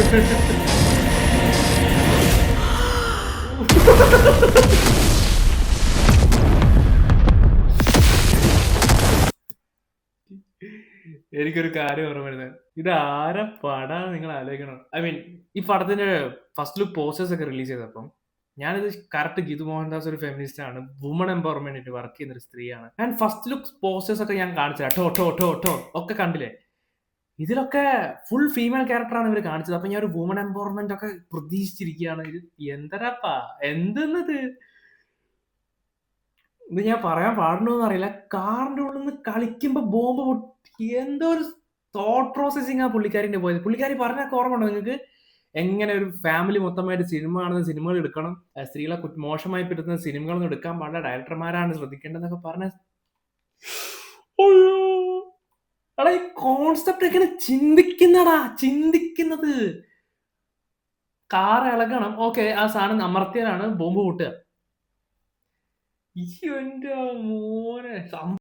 എനിക്കൊരു കാര്യം ഓർമ്മ വരുന്നത്. ഇത് ആരെ പടാന്ന് നിങ്ങൾ ആലോചിക്കണം. ഐ മീൻ ഈ പടത്തിന്റെ ഫസ്റ്റ് ലുക്ക് പോസ്റ്റേഴ്സ് ഒക്കെ റിലീസ് ചെയ്തപ്പം ഞാനിത് കറക്റ്റ് ഗീതു മോഹൻദാസ് ഒരു ഫെമിനിസ്റ്റ് ആണ്. വുമൺ എംപവർമെന്റിന് വർക്ക് ചെയ്യുന്ന ഒരു സ്ത്രീയാണ്. ഞാൻ ഫസ്റ്റ് ലുക്ക് പോസ്റ്റേഴ്സ് ഒക്കെ ഞാൻ കാണിച്ചത് ടോ ടോ ടോ ടോ ഒക്കെ കണ്ടില്ലേ. ഇതിലൊക്കെ ഫുൾ ഫീമെയിൽ ക്യാരക്ടറാണ് ഇവർ കാണിച്ചത്. അപ്പൊ ഞാൻ ഒരു വുമൺ എംപവർമെന്റ് ഒക്കെ പ്രതീക്ഷിച്ചിരിക്കുകയാണ്. ഇത് എന്തരപ്പാ എന്തെന്നത് ഇത് ഞാൻ പറയാൻ പാടുണ്ടോന്ന് അറിയില്ല. കാറിന്റെ ഉള്ളിൽ നിന്ന് കളിക്കുമ്പോ ബോംബ് പൊട്ടി എന്തോ ഒരു തോട്ട് പ്രോസസിങ് ആ പുള്ളിക്കാരിന്റെ പോയത്. പുള്ളിക്കാരി പറഞ്ഞൊക്കെ ഓർമ്മയുണ്ടോ നിങ്ങൾക്ക്? എങ്ങനെ ഒരു ഫാമിലി മൊത്തമായിട്ട് സിനിമ കാണുന്ന സിനിമകൾ എടുക്കണം, സ്ത്രീകളെ മോശമായി പറ്റുന്ന സിനിമകളൊന്നും എടുക്കാൻ പാടില്ല, ഡയറക്ടർമാരാണ് ശ്രദ്ധിക്കേണ്ടതെന്നൊക്കെ പറഞ്ഞ അയ്യോ! എടാ ഈ കോൺസെപ്റ്റ് എങ്ങനെ ചിന്തിക്കുന്നടാ ചിന്തിക്കുന്നത്. കാർ ഇളകണം, ഓക്കെ, ആ സാധനം അമർത്തിയാലാണ് ബോംബ് പൊട്ടുക. എന്റെ മോനെ